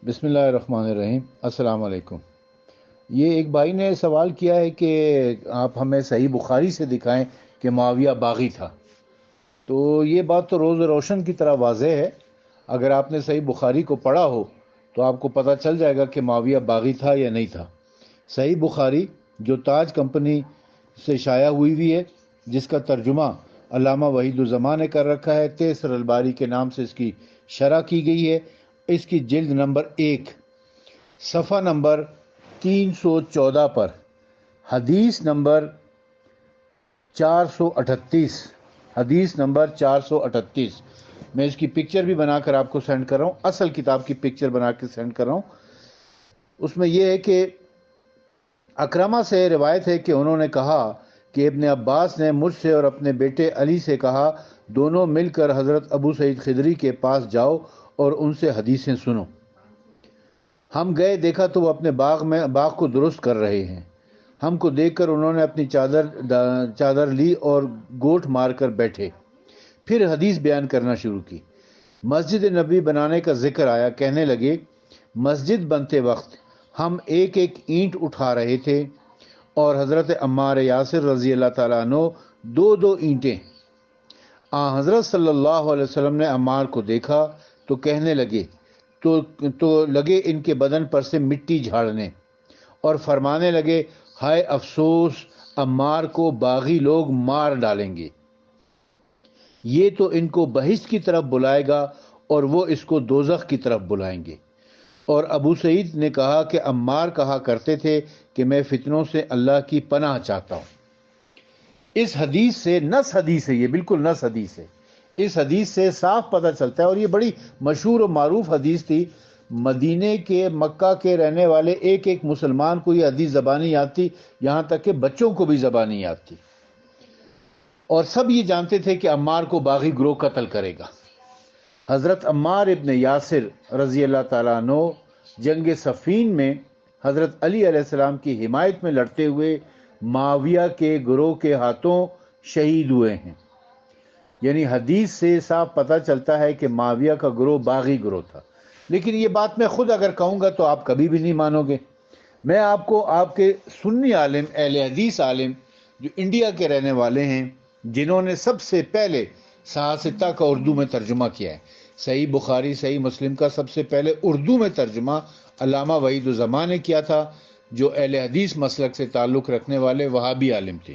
بسم اللہ الرحمن الرحیم۔ السلام علیکم۔ یہ ایک بھائی نے سوال کیا ہے کہ آپ ہمیں صحیح بخاری سے دکھائیں کہ معاویہ باغی تھا۔ تو یہ بات تو روز روشن کی طرح واضح ہے۔ اگر آپ نے صحیح بخاری کو پڑھا ہو تو آپ کو پتہ چل جائے گا کہ معاویہ باغی تھا یا نہیں تھا۔ صحیح بخاری جو تاج کمپنی سے شائع ہوئی ہے، جس کا ترجمہ علامہ وحید الزمان نے کر رکھا ہے، تیسر الباری کے نام سے اس کی شرح کی گئی ہے۔ اس کی جلد نمبر 1 صفحہ نمبر 314 پر حدیث نمبر 438، حدیث نمبر 438 میں اس کی پکچر بھی بنا کر آپ کو سینڈ کر رہا ہوں، اصل کتاب کی پکچر بنا کے سینڈ کر رہا ہوں۔ اس میں یہ ہے کہ اکرمہ سے روایت ہے کہ انہوں نے کہا کہ ابن عباس نے مجھ سے اور اپنے بیٹے علی سے کہا، دونوں مل کر حضرت ابو سعید خدری کے پاس جاؤ اور ان سے حدیثیں سنو۔ ہم گئے، دیکھا تو وہ اپنے باغ کو درست کر رہے ہیں۔ ہم کو دیکھ کر انہوں نے اپنی چادر لی اور گوٹ مار کر بیٹھے، پھر حدیث بیان کرنا شروع کی۔ مسجد نبی بنانے کا ذکر آیا، کہنے لگے مسجد بنتے وقت ہم ایک ایک اینٹ اٹھا رہے تھے اور حضرت عمار یاسر رضی اللہ تعالیٰ عنہ دو دو اینٹیں۔ حضرت صلی اللہ علیہ وسلم نے عمار کو دیکھا تو کہنے لگے تو لگے ان کے بدن پر سے مٹی جھاڑنے اور فرمانے لگے، ہائے افسوس، عمار کو باغی لوگ مار ڈالیں گے، یہ تو ان کو بہشت کی طرف بلائے گا اور وہ اس کو دوزخ کی طرف بلائیں گے۔ اور ابو سعید نے کہا کہ عمار کہا کرتے تھے کہ میں فتنوں سے اللہ کی پناہ چاہتا ہوں۔ اس حدیث سے، نص حدیث ہے، یہ بالکل نص حدیث ہے، اس حدیث سے صاف پتہ چلتا ہے، اور یہ بڑی مشہور و معروف حدیث تھی۔ مدینے کے، مکہ کے رہنے والے ایک ایک مسلمان کو یہ حدیث زبانی یاد تھی، یہاں تک کہ بچوں کو بھی زبانی یاد تھی، اور سب یہ جانتے تھے کہ عمار کو باغی گروہ قتل کرے گا۔ حضرت عمار ابن یاسر رضی اللہ تعالیٰ عنہ جنگ صفین میں حضرت علی علیہ السلام کی حمایت میں لڑتے ہوئے معاویہ کے گروہ کے ہاتھوں شہید ہوئے ہیں۔ یعنی حدیث سے صاف پتہ چلتا ہے کہ معاویہ کا گروہ باغی گروہ تھا۔ لیکن یہ بات میں خود اگر کہوں گا تو آپ کبھی بھی نہیں مانو گے۔ میں آپ کو آپ کے سنی عالم، اہل حدیث عالم جو انڈیا کے رہنے والے ہیں، جنہوں نے سب سے پہلے صحاح کا اردو میں ترجمہ کیا ہے، صحیح بخاری، صحیح مسلم کا سب سے پہلے اردو میں ترجمہ علامہ وحید الزمان نے کیا تھا، جو اہل حدیث مسلک سے تعلق رکھنے والے وہابی عالم تھے۔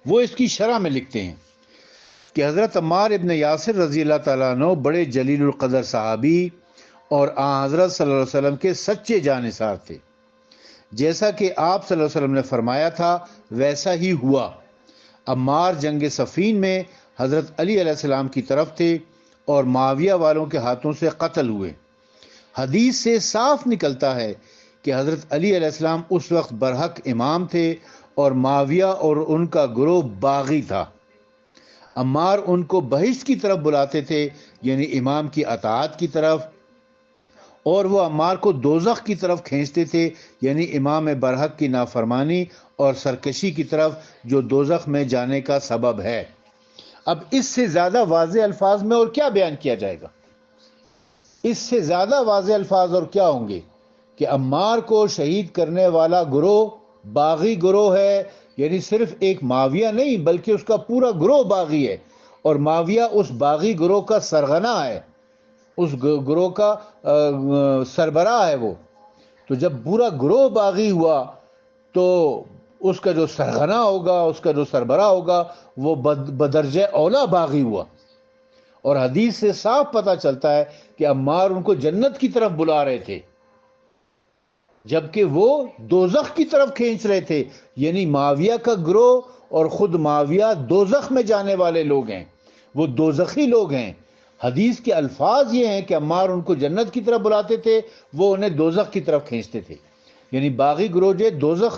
وہ اس کی شرح میں لکھتے ہیں کہ حضرت عمار ابن یاسر رضی اللہ تعالیٰ عنہ بڑے جلیل القدر صحابی اور حضرت صلی اللہ علیہ وسلم کے سچے جانثار تھے۔ جیسا کہ آپ صلی اللہ علیہ وسلم نے فرمایا تھا ویسا ہی ہوا۔ عمار جنگ صفین میں حضرت علی علیہ السلام کی طرف تھے اور معاویہ والوں کے ہاتھوں سے قتل ہوئے۔ حدیث سے صاف نکلتا ہے کہ حضرت علی علیہ السلام اس وقت برحق امام تھے اور معاویہ اور ان کا گروہ باغی تھا۔ عمار ان کو بہشت کی طرف بلاتے تھے، یعنی امام کی اطاعت کی طرف، اور وہ عمار کو دوزخ کی طرف کھینچتے تھے، یعنی امام برحق کی نافرمانی اور سرکشی کی طرف، جو دوزخ میں جانے کا سبب ہے۔ اب اس سے زیادہ واضح الفاظ میں اور کیا بیان کیا جائے گا؟ اس سے زیادہ واضح الفاظ اور کیا ہوں گے کہ عمار کو شہید کرنے والا گروہ باغی گروہ ہے، یعنی صرف ایک معاویہ نہیں بلکہ اس کا پورا گروہ باغی ہے، اور معاویہ اس باغی گروہ کا سرغنہ ہے، اس گروہ کا سربراہ ہے وہ۔ تو جب پورا گروہ باغی ہوا تو اس کا جو سرغنہ ہوگا، اس کا جو سربراہ ہوگا، وہ بدرجہ اولا باغی ہوا۔ اور حدیث سے صاف پتہ چلتا ہے کہ عمار ان کو جنت کی طرف بلا رہے تھے، جبکہ وہ دوزخ کی طرف کھینچ رہے تھے، یعنی معاویہ کا گروہ اور خود معاویہ دوزخ میں جانے والے لوگ ہیں، وہ دوزخی لوگ ہیں۔ حدیث کے الفاظ یہ ہیں کہ عمار ان کو جنت کی طرف بلاتے تھے، وہ انہیں دوزخ کی طرف کھینچتے تھے، یعنی باغی گروہ جو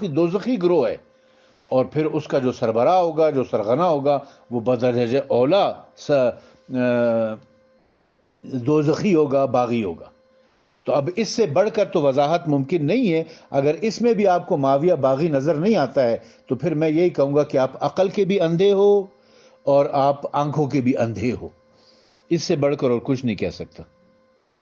دوزخی گروہ ہے، اور پھر اس کا جو سربراہ ہوگا، جو سرغنہ ہوگا، وہ بدرجہ اولا دوزخی ہوگا، باغی ہوگا۔ تو اب اس سے بڑھ کر تو وضاحت ممکن نہیں ہے۔ اگر اس میں بھی آپ کو معاویہ باغی نظر نہیں آتا ہے تو پھر میں یہی کہوں گا کہ آپ عقل کے بھی اندھے ہو اور آپ آنکھوں کے بھی اندھے ہو۔ اس سے بڑھ کر اور کچھ نہیں کہہ سکتا۔